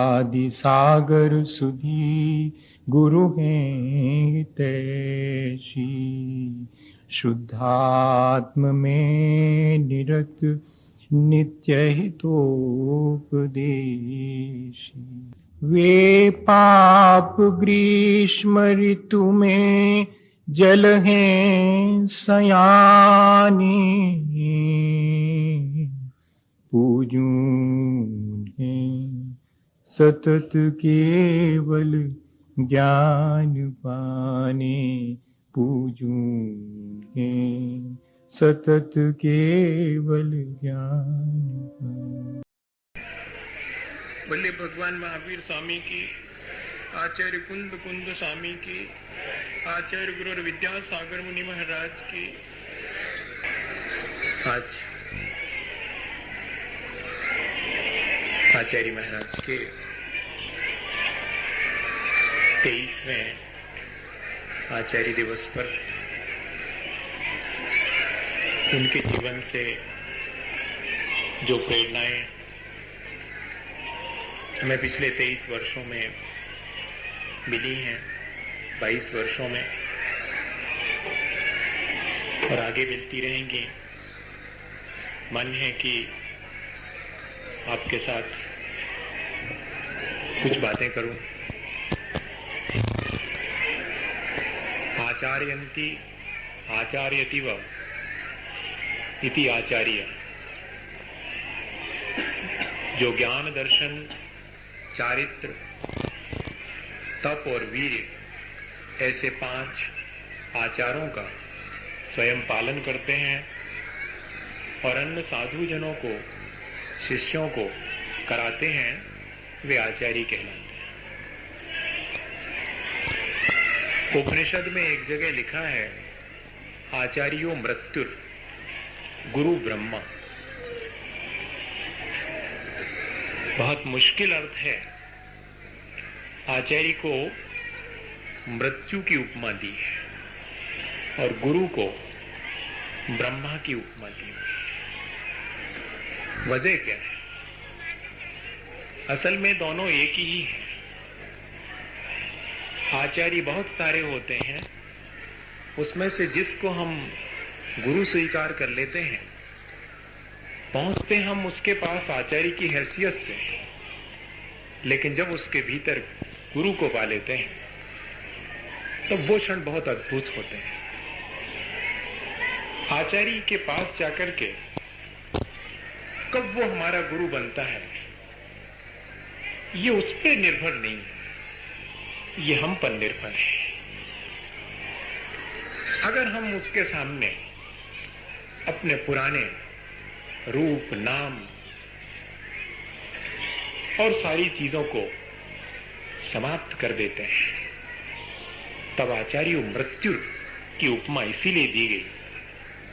आदि सागर सुधी गुरु हैं तैसी। शुद्धात्म में निरत नित्य हितोपदेशी। वे पाप ग्रीष्म ऋतु में जल हैं सयाने। पूजूं हैं सतत केवल ज्ञान पाने। पूजूं हैं सतत केवल ज्ञान पाने। बोले भगवान महावीर स्वामी की, आचार्य कुंद कुंद स्वामी की, आचार्य गुरु विद्यासागर मुनि महाराज की। आज आचार्य महाराज के 23वें आचार्य दिवस पर उनके जीवन से जो प्रेरणाएं हमें पिछले 23 वर्षों में मिली हैं, 22 वर्षों में, और आगे मिलती रहेंगी, मन है कि आपके साथ कुछ बातें करूं। आचार्यन्ति आचार्यति व इति आचार्य। जो ज्ञान, दर्शन, चारित्र, तप और वीर्य ऐसे 5 आचारों का स्वयं पालन करते हैं और अन्य साधु जनों को, शिष्यों को कराते हैं, वे आचार्य कहलाते हैं। उपनिषद में एक जगह लिखा है, आचार्यो मृत्युर गुरु ब्रह्मा। बहुत मुश्किल अर्थ है। आचार्य को मृत्यु की उपमा दी है और गुरु को ब्रह्मा की उपमा दी है। वजह क्या है? असल में दोनों एक ही है। आचार्य बहुत सारे होते हैं, उसमें से जिसको हम गुरु स्वीकार कर लेते हैं, पहुंचते हम उसके पास आचार्य की हैसियत से, लेकिन जब उसके भीतर गुरु को पा लेते हैं तब वो क्षण बहुत अद्भुत होते हैं। आचार्य के पास जाकर के कब वो हमारा गुरु बनता है, ये उस पर निर्भर नहीं है, ये हम पर निर्भर है। अगर हम उसके सामने अपने पुराने रूप, नाम और सारी चीजों को समाप्त कर देते हैं, तब आचार्य मृत्यु की उपमा इसीलिए दी गई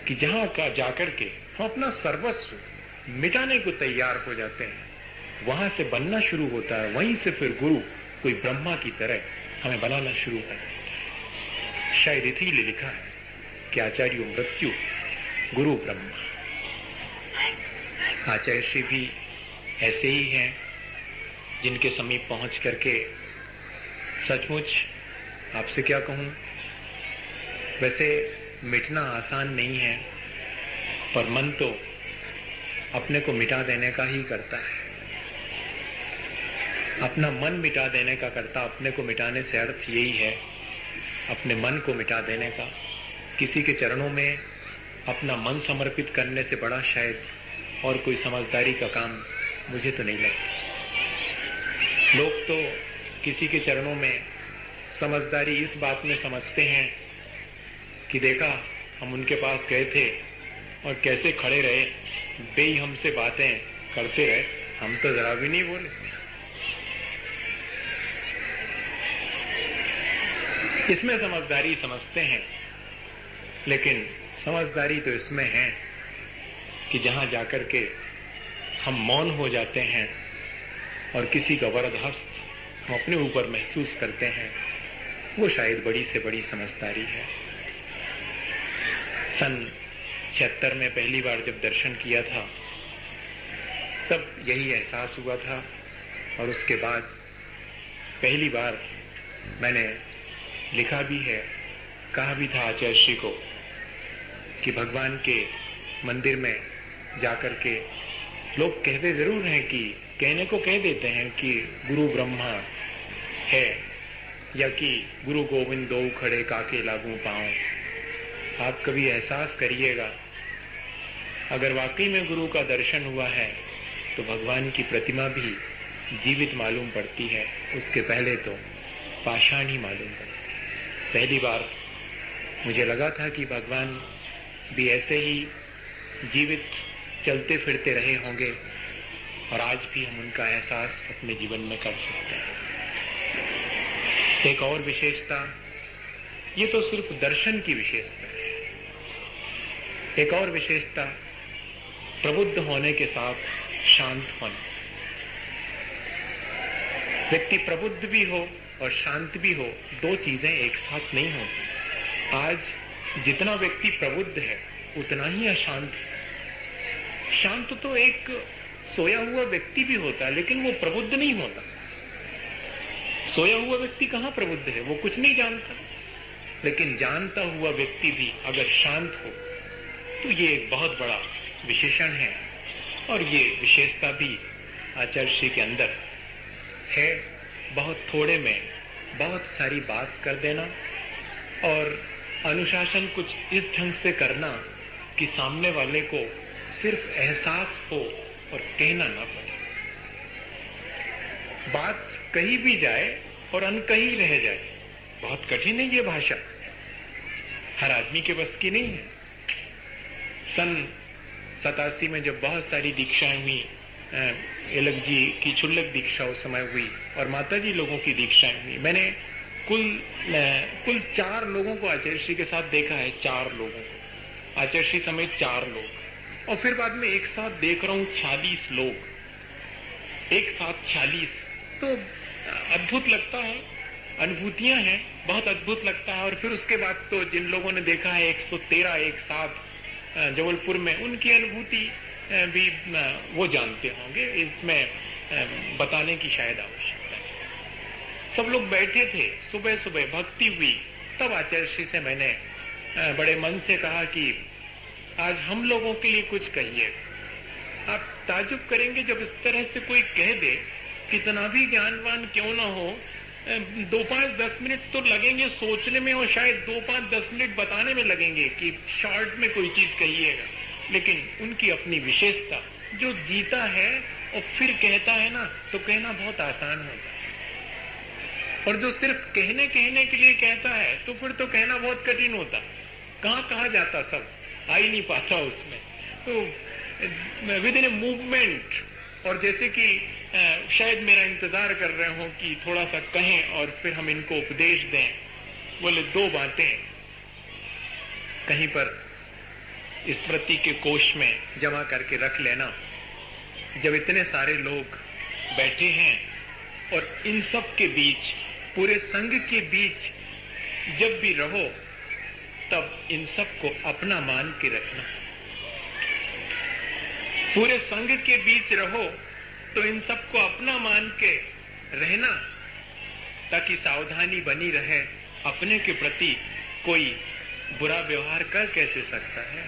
कि जहां का जाकर के हम अपना सर्वस्व मिटाने को तैयार हो जाते हैं, वहां से बनना शुरू होता है, वहीं से फिर गुरु कोई ब्रह्मा की तरह हमें बनाना शुरू कर देता है। शायद इसीलिए लिखा है कि आचार्य मृत्यु गुरु ब्रह्मा। आचार्य श्री भी ऐसे ही हैं, जिनके समीप पहुंच करके सचमुच आपसे क्या कहूं, वैसे मिटना आसान नहीं है, पर मन तो अपने को मिटा देने का ही करता है। अपना मन मिटा देने का करता। अपने को मिटाने से अर्थ यही है, अपने मन को मिटा देने का। किसी के चरणों में अपना मन समर्पित करने से बड़ा शायद और कोई समझदारी का काम मुझे तो नहीं लगता। लोग तो किसी के चरणों में समझदारी इस बात में समझते हैं कि देखा, हम उनके पास गए थे और कैसे खड़े रहे, वे हमसे बातें करते रहे, हम तो जरा भी नहीं बोले। इसमें समझदारी समझते हैं, लेकिन समझदारी तो इसमें है कि जहां जाकर के हम मौन हो जाते हैं और किसी का वरद हस्त हम अपने ऊपर महसूस करते हैं, वो शायद बड़ी से बड़ी समझदारी है। सन 76 में पहली बार जब दर्शन किया था, तब यही एहसास हुआ था और उसके बाद पहली बार मैंने लिखा भी है, कहा भी था आचार्य श्री को कि भगवान के मंदिर में जाकर के लोग कहते जरूर हैं कि कहने को कह देते हैं कि गुरु ब्रह्मा है या कि गुरु गोविंद दो खड़े काके लागू पाऊं। आप कभी एहसास करिएगा, अगर वाकई में गुरु का दर्शन हुआ है तो भगवान की प्रतिमा भी जीवित मालूम पड़ती है, उसके पहले तो पाषाण ही मालूम पड़ती है। पहली बार मुझे लगा था कि भगवान भी ऐसे ही जीवित चलते फिरते रहे होंगे और आज भी हम उनका एहसास अपने जीवन में कर सकते हैं। एक और विशेषता, ये तो सिर्फ दर्शन की विशेषता है, एक और विशेषता प्रबुद्ध होने के साथ शांत होना। व्यक्ति प्रबुद्ध भी हो और शांत भी हो, दो चीजें एक साथ नहीं होती। आज जितना व्यक्ति प्रबुद्ध है उतना ही अशांत है। शांत तो एक सोया हुआ व्यक्ति भी होता है, लेकिन वो प्रबुद्ध नहीं होता। सोया हुआ व्यक्ति कहाँ प्रबुद्ध है, वो कुछ नहीं जानता। लेकिन जानता हुआ व्यक्ति भी अगर शांत हो तो ये एक बहुत बड़ा विशेषण है, और ये विशेषता भी आचार्य श्री के अंदर है। बहुत थोड़े में बहुत सारी बात कर देना और अनुशासन कुछ इस ढंग से करना कि सामने वाले को सिर्फ एहसास हो और कहना ना पड़े। बात कही भी जाए और अनकही रह जाए, बहुत कठिन है ये भाषा, हर आदमी के बस की नहीं है। सन 87 में जब बहुत सारी दीक्षाएं हुई, एलक जी की क्षुल्लक दीक्षा उस समय हुई और माताजी लोगों की दीक्षाएं हुई, मैंने कुल 4 लोगों को आचार्य श्री के साथ देखा है, 4 लोगों को, आचार्य श्री समेत 4 लोग, और फिर बाद में एक साथ देख रहा हूं 46 लोग, एक साथ 46, तो अद्भुत लगता है, अनुभूतियां हैं, बहुत अद्भुत लगता है। और फिर उसके बाद तो जिन लोगों ने देखा है 113 एक साथ जबलपुर में, उनकी अनुभूति भी वो जानते होंगे, इसमें बताने की शायद आवश्यकता है। सब लोग बैठे थे, सुबह सुबह भक्ति हुई, तब आचार्य श्री से मैंने बड़े मन से कहा कि आज हम लोगों के लिए कुछ कहिए। आप ताजुब करेंगे जब इस तरह से कोई कह दे, कितना भी ज्ञानवान क्यों ना हो, 2-5-10 मिनट तो लगेंगे सोचने में और शायद 2-5-10 मिनट बताने में लगेंगे कि शॉर्ट में कोई चीज कहिएगा, लेकिन उनकी अपनी विशेषता, जो जीता है और फिर कहता है ना, तो कहना बहुत आसान होता है। और जो सिर्फ कहने के लिए कहता है तो फिर तो कहना बहुत कठिन होता। कहाँ कहा जाता, सब आ ही नहीं पाता उसमें। तो विद इन ए मूवमेंट, और जैसे कि शायद मेरा इंतजार कर रहे हो कि थोड़ा सा कहें और फिर हम इनको उपदेश दें। बोले 2 बातें कहीं पर स्मृति के कोश में जमा करके रख लेना। जब इतने सारे लोग बैठे हैं और इन सब के बीच, पूरे संघ के बीच जब भी रहो, तब इन सब को अपना मान के रखना। पूरे संघ के बीच रहो तो इन सबको अपना मान के रहना, ताकि सावधानी बनी रहे। अपने के प्रति कोई बुरा व्यवहार कर कैसे सकता है,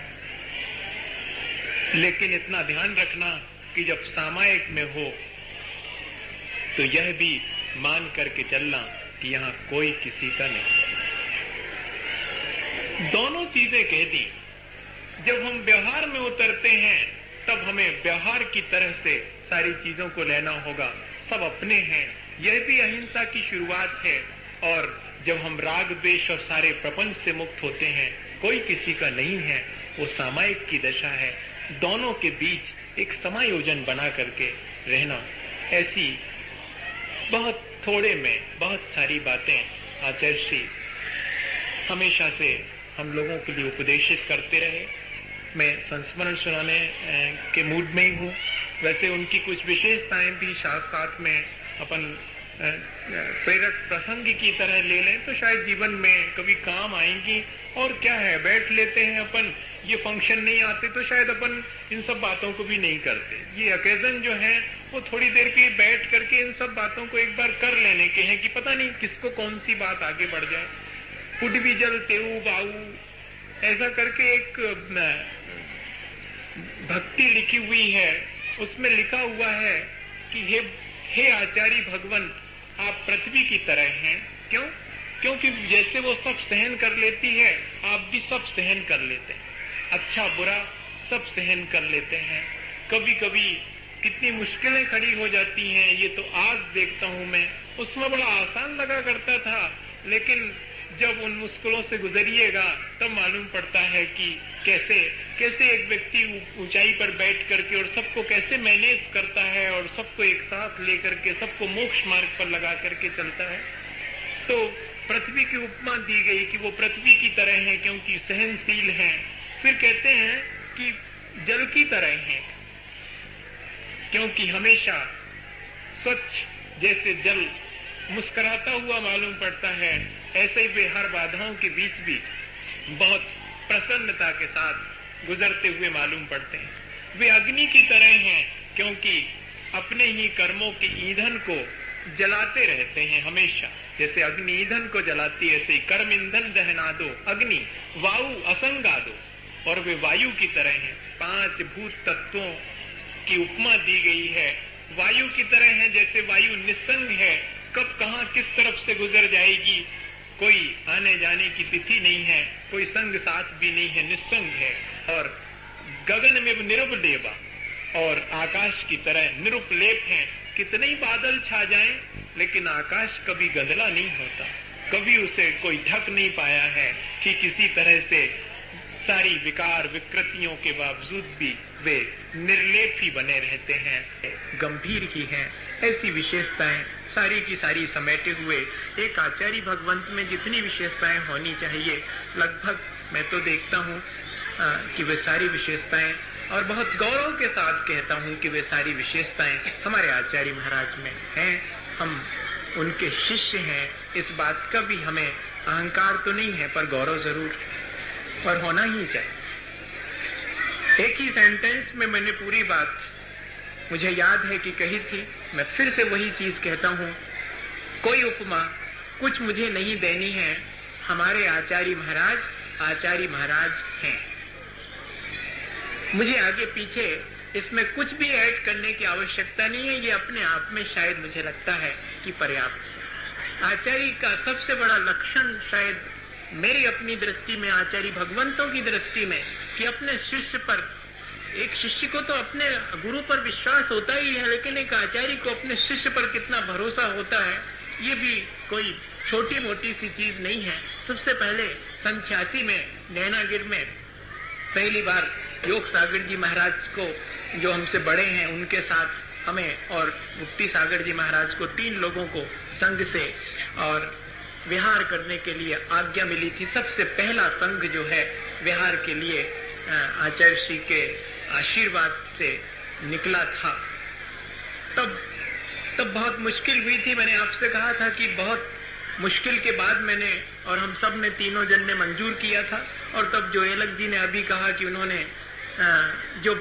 लेकिन इतना ध्यान रखना कि जब सामायिक में हो तो यह भी मान करके चलना कि यहां कोई किसी का नहीं। दोनों चीजें कह दी। जब हम व्यवहार में उतरते हैं तब हमें व्यवहार की तरह से सारी चीजों को लेना होगा, सब अपने हैं। यह भी अहिंसा की शुरुआत है। और जब हम राग द्वेष और सारे प्रपंच से मुक्त होते हैं, कोई किसी का नहीं है, वो सामायिक की दशा है। दोनों के बीच एक समायोजन बना करके रहना। ऐसी बहुत थोड़े में बहुत सारी बातें आचार्य श्री हमेशा से हम लोगों के लिए उपदेशित करते रहे। मैं संस्मरण सुनाने के मूड में ही हूँ। वैसे उनकी कुछ विशेषताएं भी साथ साथ में अपन प्रेरक प्रसंग की तरह ले लें तो शायद जीवन में कभी काम आएंगी। और क्या है, बैठ लेते हैं अपन, ये फंक्शन नहीं आते तो शायद अपन इन सब बातों को भी नहीं करते। ये ओकेजन जो है वो थोड़ी देर के लिए बैठ करके इन सब बातों को एक बार कर लेने के हैं कि पता नहीं किसको कौन सी बात आगे बढ़ जाए। उड भी जल तेऊ बाऊ, ऐसा करके एक भक्ति लिखी हुई है, उसमें लिखा हुआ है कि हे आचार्य भगवंत, आप पृथ्वी की तरह हैं। क्यों? क्योंकि जैसे वो सब सहन कर लेती है, आप भी सब सहन कर लेते हैं, अच्छा बुरा सब सहन कर लेते हैं। कभी कभी कितनी मुश्किलें खड़ी हो जाती हैं, ये तो आज देखता हूं मैं, उसमें बड़ा आसान लगा करता था, लेकिन जब उन मुश्किलों से गुजरिएगा तब मालूम पड़ता है कि कैसे एक व्यक्ति ऊंचाई पर बैठ करके और सबको कैसे मैनेज करता है और सबको एक साथ लेकर के सबको मोक्ष मार्ग पर लगा करके चलता है। तो पृथ्वी की उपमा दी गई कि वो पृथ्वी की तरह है क्योंकि सहनशील हैं। फिर कहते हैं कि जल की तरह हैं क्योंकि हमेशा स्वच्छ जैसे जल मुस्कुराता हुआ मालूम पड़ता है, ऐसे ही वे हर बाधाओं के बीच भी बहुत प्रसन्नता के साथ गुजरते हुए मालूम पड़ते हैं। वे अग्नि की तरह हैं क्योंकि अपने ही कर्मों के ईंधन को जलाते रहते हैं हमेशा। जैसे अग्नि ईंधन को जलाती है, ऐसे कर्म ईंधन दहना दो, अग्नि वायु असंगा दो, और वे वायु की तरह हैं। 5 भूत तत्वों की उपमा दी गई है। वायु की तरह है, जैसे वायु निस्संग है, कब कहां किस तरफ से गुजर जाएगी कोई आने जाने की तिथि नहीं है, कोई संग साथ भी नहीं है, निस्संग है। और गगन में निरुपलेवा, और आकाश की तरह निरुपलेप है। कितने ही बादल छा जाएं, लेकिन आकाश कभी गंदला नहीं होता, कभी उसे कोई ढक नहीं पाया है कि किसी तरह से सारी विकार विकृतियों के बावजूद भी वे निर्लेप ही बने रहते हैं, गंभीर ही हैं। ऐसी विशेषताएं सारी की सारी समेटे हुए एक आचार्य भगवंत में जितनी विशेषताएं होनी चाहिए, लगभग मैं तो देखता हूँ कि वे सारी विशेषताएं, और बहुत गौरव के साथ कहता हूँ कि वे सारी विशेषताएं हमारे आचार्य महाराज में हैं। हम उनके शिष्य हैं, इस बात का भी हमें अहंकार तो नहीं है, पर गौरव जरूर, और होना ही चाहिए। एक ही सेंटेंस में मैंने पूरी बात मुझे याद है कि कही थी, मैं फिर से वही चीज कहता हूँ। कोई उपमा कुछ मुझे नहीं देनी है, हमारे आचार्य महाराज हैं। मुझे आगे पीछे इसमें कुछ भी ऐड करने की आवश्यकता नहीं है, ये अपने आप में शायद मुझे लगता है कि पर्याप्त। आचार्य का सबसे बड़ा लक्षण शायद मेरी अपनी दृष्टि में, आचार्य भगवंतों की दृष्टि में, कि अपने शिष्य पर, एक शिष्य को तो अपने गुरु पर विश्वास होता ही है, लेकिन एक आचार्य को अपने शिष्य पर कितना भरोसा होता है, ये भी कोई छोटी मोटी सी चीज नहीं है। सबसे पहले 86 में नैनागिर में पहली बार योग सागर जी महाराज को, जो हमसे बड़े हैं, उनके साथ हमें और मुक्ति सागर जी महाराज को 3 लोगों को संघ से और विहार करने के लिए आज्ञा मिली थी। सबसे पहला संघ जो है विहार के लिए आचार्य श्री के आशीर्वाद से निकला था। तब बहुत मुश्किल हुई थी। मैंने आपसे कहा था कि बहुत मुश्किल के बाद मैंने और हम सब ने, तीनों जन ने मंजूर किया था। और तब जो एलक जी ने अभी कहा कि उन्होंने जो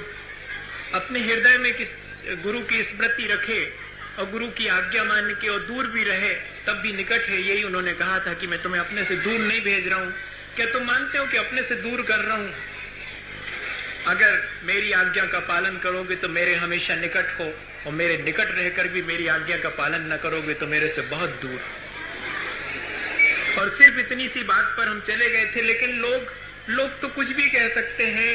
अपने हृदय में किस गुरु की स्मृति रखे और गुरु की आज्ञा मान के और दूर भी रहे, तब भी निकट है, यही उन्होंने कहा था कि मैं तुम्हें अपने से दूर नहीं भेज रहा हूँ। क्या तुम मानते हो कि अपने से दूर कर रहा हूँ? अगर मेरी आज्ञा का पालन करोगे तो मेरे हमेशा निकट हो, और मेरे निकट रहकर भी मेरी आज्ञा का पालन न करोगे तो मेरे से बहुत दूर। और सिर्फ इतनी सी बात पर हम चले गए थे, लेकिन लोग तो कुछ भी कह सकते हैं।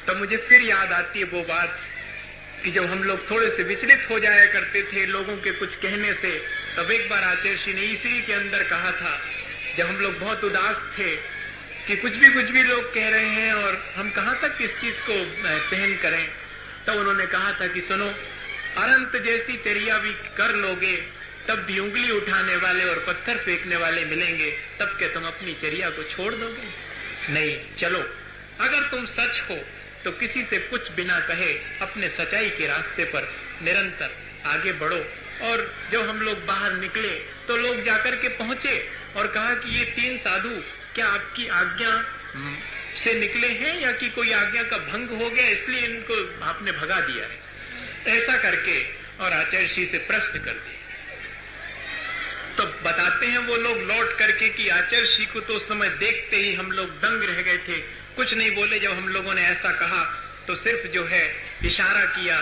तो मुझे फिर याद आती है वो बात कि जब हम लोग थोड़े से विचलित हो जाया करते थे लोगों के कुछ कहने से, तब एक बार आचार्य श्री ने इसी के अंदर कहा था, जब हम लोग बहुत उदास थे कि कुछ भी लोग कह रहे हैं और हम कहाँ तक इस चीज को सहन करें, तब उन्होंने कहा था कि सुनो, अनंत जैसी चर्या भी कर लोगे तब भी उंगली उठाने वाले और पत्थर फेंकने वाले मिलेंगे, तब क्या तुम अपनी चर्या को छोड़ दोगे? नहीं, चलो, अगर तुम सच हो तो किसी से कुछ बिना कहे अपने सच्चाई के रास्ते पर निरंतर आगे बढ़ो और जब हम लोग बाहर निकले तो लोग जाकर के पहुंचे और कहा कि ये 3 साधु क्या आपकी आज्ञा से निकले हैं या कि कोई आज्ञा का भंग हो गया इसलिए इनको आपने भगा दिया है, ऐसा करके और आचार्य श्री से प्रश्न कर दिया। तो बताते हैं वो लोग लौट करके कि आचार्य श्री को तो उस समय देखते ही हम लोग दंग रह गए थे, कुछ नहीं बोले। जब हम लोगों ने ऐसा कहा तो सिर्फ जो है इशारा किया,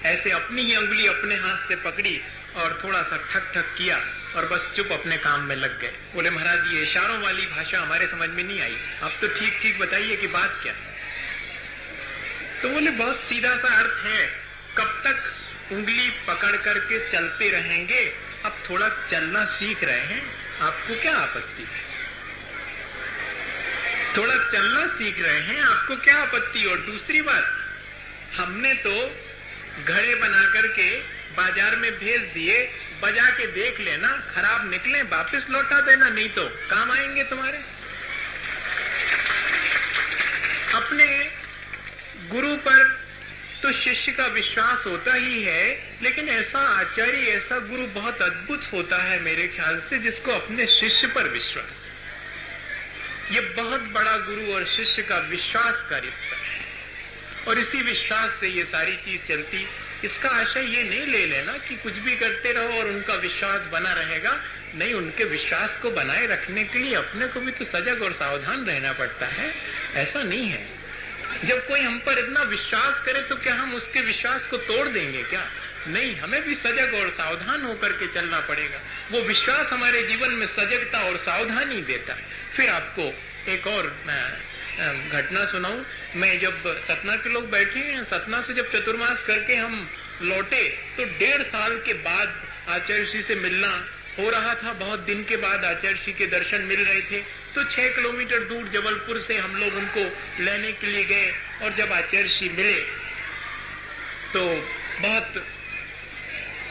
ऐसे अपनी ही अंगुली अपने हाथ से पकड़ी और थोड़ा सा ठक ठक किया और बस चुप अपने काम में लग गए। बोले महाराज ये इशारों वाली भाषा हमारे समझ में नहीं आई, अब तो ठीक ठीक बताइए कि बात क्या। तो बोले बहुत सीधा सा अर्थ है, कब तक उंगली पकड़ करके चलते रहेंगे, अब थोड़ा चलना सीख रहे हैं, आपको क्या आपत्ति है? थोड़ा चलना सीख रहे हैं, आपको क्या आपत्ति? और दूसरी बात, हमने तो घड़े बना करके बाजार में भेज दिए, बजा के देख लेना, खराब निकले वापस लौटा देना, नहीं तो काम आएंगे तुम्हारे। अपने गुरु पर तो शिष्य का विश्वास होता ही है, लेकिन ऐसा आचार्य, ऐसा गुरु बहुत अद्भुत होता है मेरे ख्याल से, जिसको अपने शिष्य पर विश्वास। ये बहुत बड़ा गुरु और शिष्य का विश्वास का रिश्ता है और इसी विश्वास से ये सारी चीज चलती। इसका आशय ये नहीं ले लेना कि कुछ भी करते रहो और उनका विश्वास बना रहेगा, नहीं, उनके विश्वास को बनाए रखने के लिए अपने को भी तो सजग और सावधान रहना पड़ता है। ऐसा नहीं है जब कोई हम पर इतना विश्वास करे तो क्या हम उसके विश्वास को तोड़ देंगे क्या? नहीं, हमें भी सजग और सावधान होकर के चलना पड़ेगा। वो विश्वास हमारे जीवन में सजगता और सावधानी देता है। फिर आपको एक और घटना सुनाऊं। मैं जब सतना के लोग बैठे हैं, सतना से जब चतुर्मास करके हम लौटे तो 1.5 साल के बाद आचार्य श्री से मिलना हो रहा था। बहुत दिन के बाद आचार्य श्री के दर्शन मिल रहे थे। तो 6 किलोमीटर दूर जबलपुर से हम लोग उनको लेने के लिए गए और जब आचार्य श्री मिले तो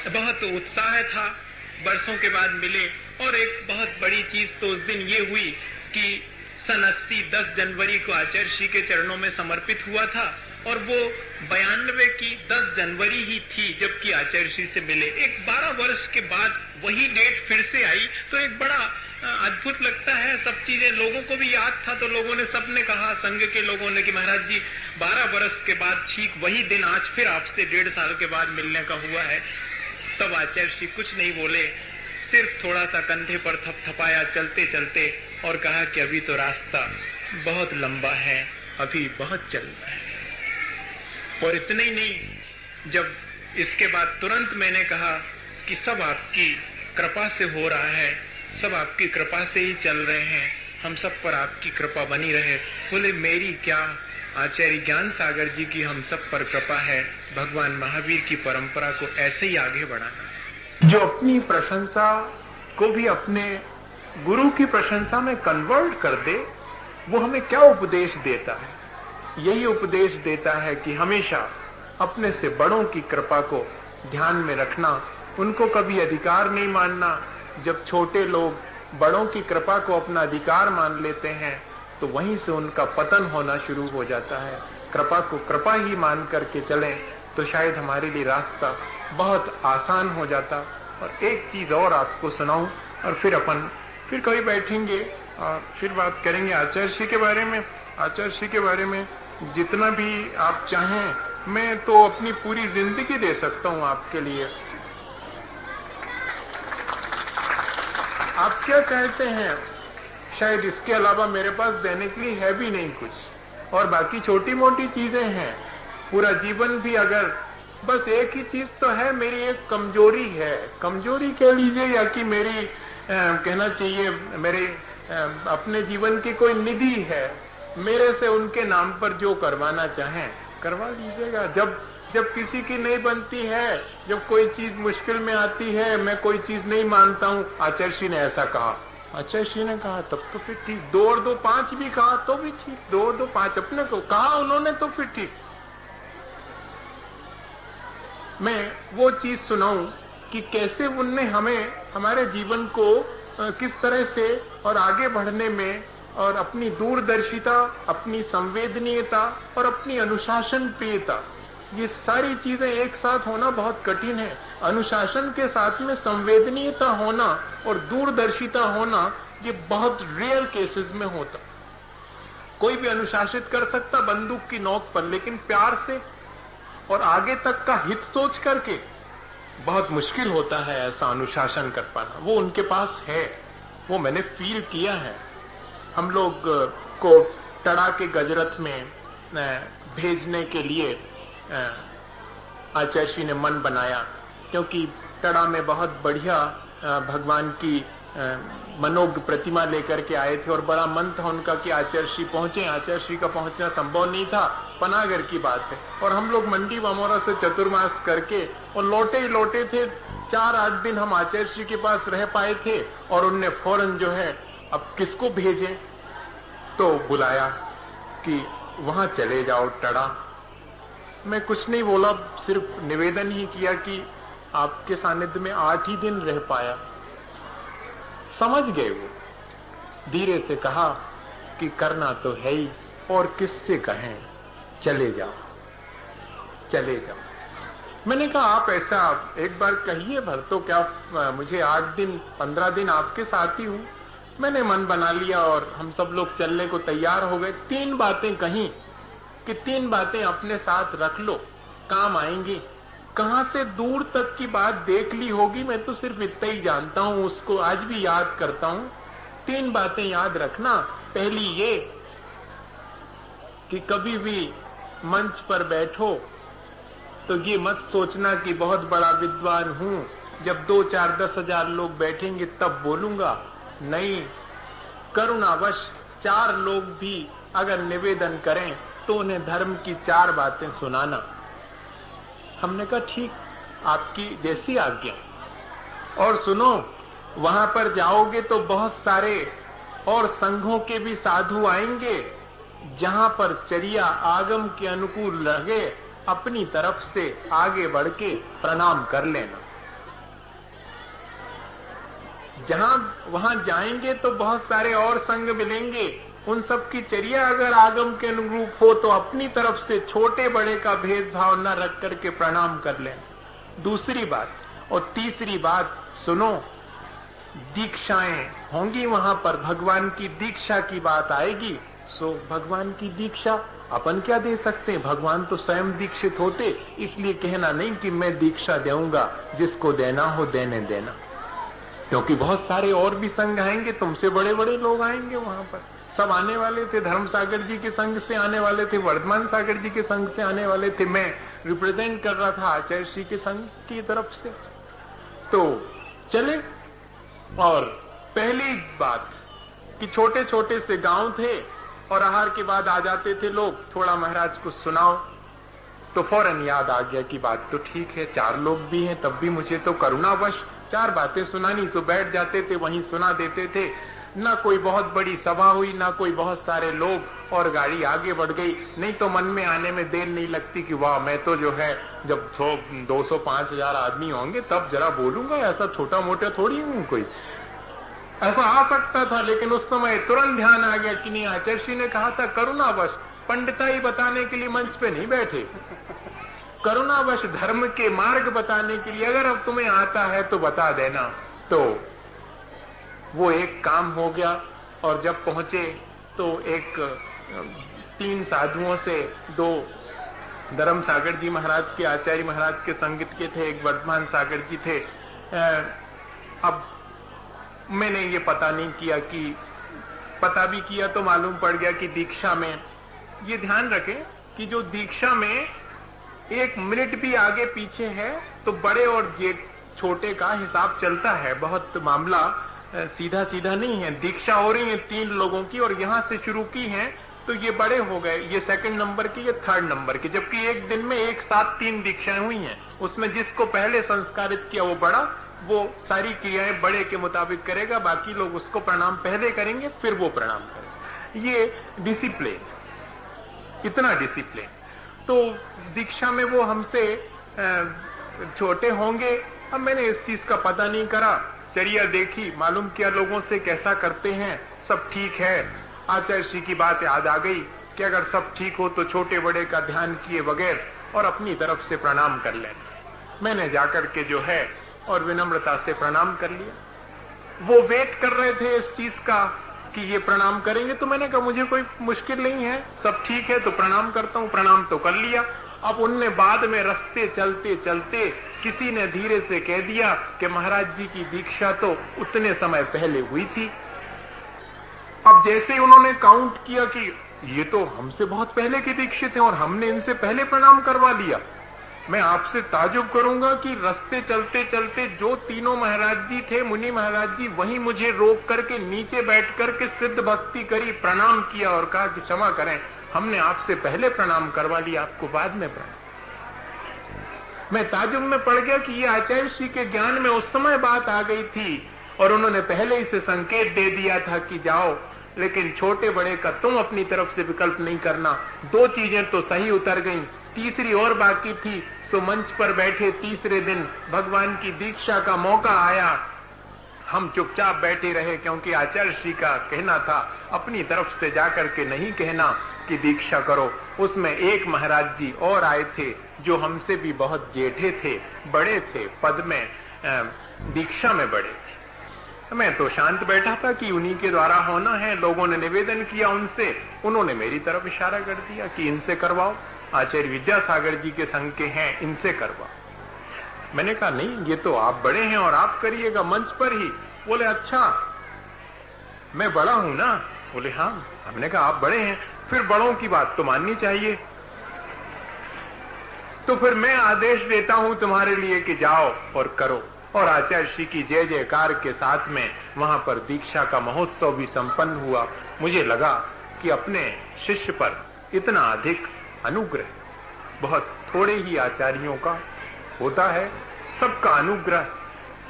बहुत उत्साह था, बरसों के बाद मिले। और एक बहुत बड़ी चीज तो उस दिन ये हुई कि सन 80 10 जनवरी को आचार्य श्री के चरणों में समर्पित हुआ था और वो 92 की 10 जनवरी ही थी जबकि आचार्य श्री से मिले। एक 12 वर्ष के बाद वही डेट फिर से आई तो एक बड़ा अद्भुत लगता है। सब चीजें लोगों को भी याद था तो लोगों ने, सबने कहा, संघ के लोगों ने कि महाराज जी 12 वर्ष के बाद ठीक वही दिन आज फिर आपसे 1.5 साल के बाद मिलने का हुआ है। तब आचार्य श्री कुछ नहीं बोले, सिर्फ थोड़ा सा कंधे पर थपथपाया चलते चलते और कहा कि अभी तो रास्ता बहुत लंबा है, अभी बहुत चलना है। और इतने ही नहीं, जब इसके बाद तुरंत मैंने कहा कि सब आपकी कृपा से हो रहा है, सब आपकी कृपा से ही चल रहे हैं, हम सब पर आपकी कृपा बनी रहे। बोले मेरी क्या, आचार्य ज्ञान सागर जी की हम सब पर कृपा है, भगवान महावीर की परंपरा को ऐसे ही आगे बढ़ाना। जो अपनी प्रशंसा को भी अपने गुरु की प्रशंसा में कन्वर्ट कर दे, वो हमें क्या उपदेश देता है? यही उपदेश देता है कि हमेशा अपने से बड़ों की कृपा को ध्यान में रखना, उनको कभी अधिकार नहीं मानना। जब छोटे लोग बड़ों की कृपा को अपना अधिकार मान लेते हैं तो वहीं से उनका पतन होना शुरू हो जाता है। कृपा को कृपा ही मान करके चलें तो शायद हमारे लिए रास्ता बहुत आसान हो जाता। और एक चीज और आपको सुनाऊं और फिर कभी बैठेंगे और फिर बात करेंगे आचार्य श्री के बारे में। आचार्य श्री के बारे में जितना भी आप चाहें, मैं तो अपनी पूरी जिंदगी दे सकता हूं आपके लिए। आप क्या चाहते हैं? शायद इसके अलावा मेरे पास देने के लिए है भी नहीं कुछ, और बाकी छोटी मोटी चीजें हैं। पूरा जीवन भी अगर, बस एक ही चीज तो है, मेरी एक कमजोरी है, कमजोरी कह लीजिए या कि मेरी कहना चाहिए मेरे अपने जीवन की कोई निधि है, मेरे से उनके नाम पर जो करवाना चाहें करवा दीजिएगा। जब किसी की नहीं बनती है, जब कोई चीज मुश्किल में आती है, मैं कोई चीज नहीं मानता हूँ, आचार्य श्री ने ऐसा कहा, आचार्य श्री ने कहा, तब तो फिर ठीक। 2 और 2 5 भी कहा तो भी ठीक, 2 और 2 5 अपने को कहा उन्होंने तो फिर ठीक। मैं वो चीज सुनाऊं कि कैसे उनने हमें, हमारे जीवन को किस तरह से और आगे बढ़ने में और अपनी दूरदर्शिता, अपनी संवेदनीयता और अपनी अनुशासन प्रियता, ये सारी चीजें एक साथ होना बहुत कठिन है। अनुशासन के साथ में संवेदनीयता होना और दूरदर्शिता होना ये बहुत रेयर केसेस में होता। कोई भी अनुशासित कर सकता बंदूक की नोक पर, लेकिन प्यार से और आगे तक का हित सोच करके बहुत मुश्किल होता है ऐसा अनुशासन कर पाना। वो उनके पास है, वो मैंने फील किया है। हम लोग को टड़ा के गजरथ में भेजने के लिए आचार्य श्री ने मन बनाया, क्योंकि टड़ा में बहुत बढ़िया भगवान की मनोज्ञ प्रतिमा लेकर के आए थे और बड़ा मन था उनका कि आचार्य श्री पहुंचे। आचार्य श्री का पहुंचना संभव नहीं था, पनागर की बात है। और हम लोग मंडी वामोरा से चतुर्मास करके और लौटे ही लौटे थे। 4-8 दिन हम आचार्य श्री के पास रह पाए थे और उनने फौरन जो है अब किसको भेजें, तो बुलाया कि वहां चले जाओ टड़ा। मैं कुछ नहीं बोला, सिर्फ निवेदन ही किया कि आपके सानिध्य में 8 ही दिन रह पाया। समझ गए वो, धीरे से कहा कि करना तो है ही और किससे कहें, चले जाओ चले जाओ। मैंने कहा आप ऐसा एक बार कहिए भर तो क्या, मुझे 8 दिन 15 दिन आपके साथ ही हूं। मैंने मन बना लिया और हम सब लोग चलने को तैयार हो गए। 3 बातें कहीं कि 3 बातें अपने साथ रख लो, काम आएंगी। कहां से दूर तक की बात देख ली होगी, मैं तो सिर्फ इतना ही जानता हूं, उसको आज भी याद करता हूं। 3 बातें याद रखना। पहली ये कि कभी भी मंच पर बैठो तो ये मत सोचना कि बहुत बड़ा विद्वान हूं, जब 2, 4, 10 हजार लोग बैठेंगे तब बोलूंगा। नहीं, करुणावश 4 लोग भी अगर निवेदन करें तो उन्हें धर्म की 4 बातें सुनाना। हमने कहा ठीक, आपकी जैसी आज्ञा। और सुनो, वहां पर जाओगे तो बहुत सारे और संघों के भी साधु आएंगे, जहां पर चर्या आगम के अनुकूल लगे अपनी तरफ से आगे बढ़ के प्रणाम कर लेना। वहां जाएंगे तो बहुत सारे और संघ मिलेंगे, उन सब की चर्या अगर आगम के अनुरूप हो तो अपनी तरफ से छोटे बड़े का भेदभाव न रख करके प्रणाम कर लें। दूसरी बात। और तीसरी बात सुनो, दीक्षाएं होंगी वहां पर, भगवान की दीक्षा की बात आएगी। सो भगवान की दीक्षा अपन क्या दे सकते हैं, भगवान तो स्वयं दीक्षित होते, इसलिए कहना नहीं कि मैं दीक्षा दूंगा, जिसको देना हो देने देना। क्योंकि बहुत सारे और भी संघ आएंगे, तुमसे बड़े बड़े लोग आएंगे वहां पर। सब आने वाले थे, धर्म सागर जी के संघ से आने वाले थे, वर्धमान सागर जी के संघ से आने वाले थे। मैं रिप्रेजेंट कर रहा था आचार्य श्री के संघ की तरफ से। तो चले। और पहली बात कि छोटे छोटे से गांव थे और आहार के बाद आ जाते थे लोग, थोड़ा महाराज को सुनाओ। तो फौरन याद आ गया कि बात तो ठीक है, 4 लोग भी हैं, तब भी मुझे तो करुणावश 4 बातें सुनानी। सो बैठ जाते थे, वहीं सुना देते थे। ना कोई बहुत बड़ी सभा हुई, ना कोई बहुत सारे लोग, और गाड़ी आगे बढ़ गई। नहीं तो मन में आने में देर नहीं लगती कि वाह, मैं तो जो है जब 100, 200, 5,000 आदमी होंगे तब जरा बोलूंगा, ऐसा छोटा मोटा थोड़ी हूं कोई। ऐसा आ सकता था, लेकिन उस समय तुरंत ध्यान आ गया कि नहीं, आचार्य श्री ने कहा था करुणावश, पंडिताई बताने के लिए मंच पे नहीं बैठे, करुणावश धर्म के मार्ग बताने के लिए, अगर अब तुम्हें आता है तो बता देना। तो वो एक काम हो गया। और जब पहुंचे तो 3 साधुओं से 2 धर्म सागर जी महाराज के, आचार्य महाराज के संगीत के थे, एक वर्धमान सागर जी थे। अब मैंने ये पता नहीं किया कि, पता भी किया तो मालूम पड़ गया कि दीक्षा में ये ध्यान रखें कि जो दीक्षा में 1 मिनट भी आगे पीछे है तो बड़े और ये छोटे का हिसाब चलता है। बहुत मामला सीधा सीधा नहीं है। दीक्षा हो रही है 3 लोगों की और यहां से शुरू की है तो ये बड़े हो गए, ये 2nd नंबर की, ये 3rd नंबर की, जबकि एक दिन में एक साथ 3 दीक्षाएं हुई हैं। उसमें जिसको पहले संस्कारित किया वो बड़ा, वो सारी क्रियाएं बड़े के मुताबिक करेगा, बाकी लोग उसको प्रणाम पहले करेंगे फिर वो प्रणाम करेंगे। ये डिसिप्लिन, इतना डिसिप्लिन। तो दीक्षा में वो हमसे छोटे होंगे। अब मैंने इस चीज का पता नहीं करा, चर्या देखी, मालूम किया लोगों से कैसा करते हैं, सब ठीक है। आचार्य श्री की बात याद आ गई कि अगर सब ठीक हो तो छोटे बड़े का ध्यान किए बगैर और अपनी तरफ से प्रणाम कर लेना। मैंने जाकर के जो है और विनम्रता से प्रणाम कर लिया। वो वेट कर रहे थे इस चीज का कि ये प्रणाम करेंगे, तो मैंने कहा मुझे कोई मुश्किल नहीं है, सब ठीक है तो प्रणाम करता हूं। प्रणाम तो कर लिया। अब उनने बाद में रास्ते चलते चलते किसी ने धीरे से कह दिया कि महाराज जी की दीक्षा तो उतने समय पहले हुई थी। अब जैसे ही उन्होंने काउंट किया कि ये तो हमसे बहुत पहले के दीक्षित हैं और हमने इनसे पहले प्रणाम करवा लिया। मैं आपसे ताजुब करूंगा कि रास्ते चलते चलते जो तीनों महाराज जी थे, मुनि महाराज जी, वहीं मुझे रोक करके नीचे बैठ करके सिद्ध भक्ति करी, प्रणाम किया और कहा कि क्षमा करें, हमने आपसे पहले प्रणाम करवा लिया, आपको बाद में प्रणाम। मैं ताजुब में पड़ गया कि ये आचार्य श्री के ज्ञान में उस समय बात आ गई थी और उन्होंने पहले इसे संकेत दे दिया था कि जाओ, लेकिन छोटे बड़े का तुम अपनी तरफ से विकल्प नहीं करना। दो चीजें तो सही उतर गईं, तीसरी और बाकी थी। सो मंच पर बैठे तीसरे दिन भगवान की दीक्षा का मौका आया। हम चुपचाप बैठे रहे क्योंकि आचार्य श्री का कहना था अपनी तरफ से जाकर के नहीं कहना कि दीक्षा करो। उसमें एक महाराज जी और आए थे जो हमसे भी बहुत जेठे थे, बड़े थे, पद में दीक्षा में बड़े थे। मैं तो शांत बैठा था कि उन्हीं के द्वारा होना है। लोगों ने निवेदन किया उनसे, उन्होंने मेरी तरफ इशारा कर दिया कि इनसे करवाओ, आचार्य विद्यासागर जी के संग के हैं, इनसे करवाओ। मैंने कहा नहीं, ये तो आप बड़े हैं और आप करिएगा मंच पर ही। बोले अच्छा, मैं बड़ा हूं ना? बोले हाँ। हमने कहा आप बड़े हैं, फिर बड़ों की बात तो माननी चाहिए। तो फिर मैं आदेश देता हूं तुम्हारे लिए कि जाओ और करो। और आचार्य श्री की जय जयकार के साथ में वहां पर दीक्षा का महोत्सव भी संपन्न हुआ। मुझे लगा कि अपने शिष्य पर इतना अधिक अनुग्रह बहुत थोड़े ही आचार्यों का होता है। सबका अनुग्रह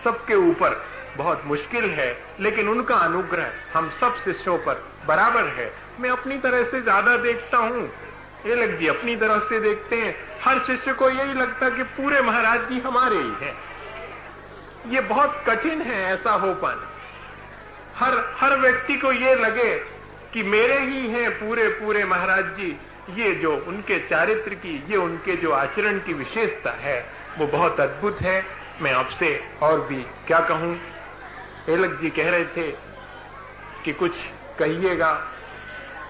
सबके ऊपर बहुत मुश्किल है, लेकिन उनका अनुग्रह हम सब शिष्यों पर बराबर है। मैं अपनी तरह से ज्यादा देखता हूं, ये लग जी अपनी तरफ से देखते हैं। हर शिष्य को यही लगता कि पूरे महाराज जी हमारे ही हैं। ये बहुत कठिन है ऐसा हो पाना। हर व्यक्ति को ये लगे कि मेरे ही हैं पूरे पूरे महाराज जी। ये जो उनके चारित्र की, ये उनके जो आचरण की विशेषता है वो बहुत अद्भुत है। मैं आपसे और भी क्या कहूं। एलक जी कह रहे थे कि कुछ कहिएगा।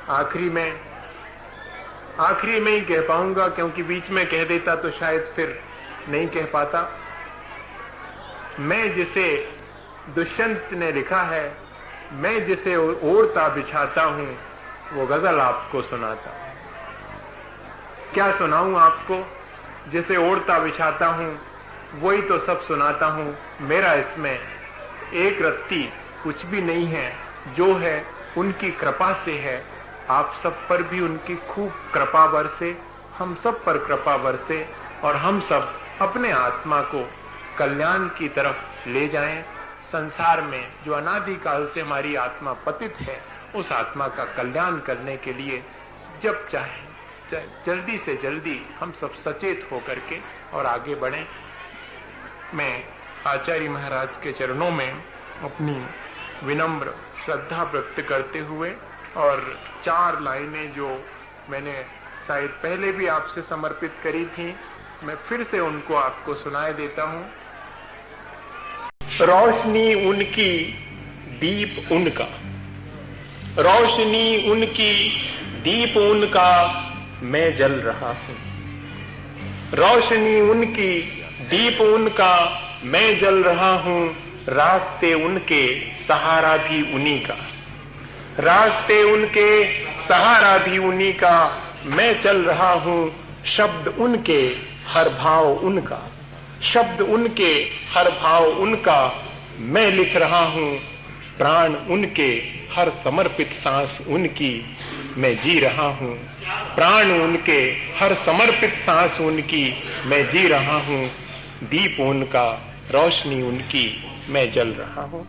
आखिरी में ही कह पाऊंगा, क्योंकि बीच में कह देता तो शायद फिर नहीं कह पाता। मैं जिसे दुष्यंत ने लिखा है, मैं जिसे ओढ़ता बिछाता हूं, वो गजल आपको सुनाता हूं। क्या सुनाऊं आपको? जिसे ओढ़ता बिछाता हूं वही तो सब सुनाता हूं। मेरा इसमें एक रत्ती कुछ भी नहीं है, जो है उनकी कृपा से है। आप सब पर भी उनकी खूब कृपा बरसे, हम सब पर कृपा बरसे और हम सब अपने आत्मा को कल्याण की तरफ ले जाएं। संसार में जो अनादिकाल से हमारी आत्मा पतित है, उस आत्मा का कल्याण करने के लिए जब चाहे जल्दी से जल्दी हम सब सचेत होकर के और आगे बढ़ें। मैं आचार्य महाराज के चरणों में अपनी विनम्र श्रद्धा व्यक्त करते हुए और 4 लाइनें जो मैंने शायद पहले भी आपसे समर्पित करी थी, मैं फिर से उनको आपको सुनाए देता हूं। रोशनी उनकी, दीप उनका, रोशनी उनकी, दीप उनका, मैं जल रहा हूं। रोशनी उनकी, दीप उनका, मैं जल रहा हूं। रास्ते उनके, सहारा भी उन्हीं का। रास्ते उनके, सहारा भी उन्हीं का, मैं चल रहा हूं। शब्द उनके, हर भाव उनका। शब्द उनके, हर भाव उनका, मैं लिख रहा हूं। प्राण उनके, हर समर्पित सांस उनकी, मैं जी रहा हूं। प्राण उनके, हर समर्पित सांस उनकी, मैं जी रहा हूं। दीप उनका, रोशनी उनकी, मैं जल रहा हूं।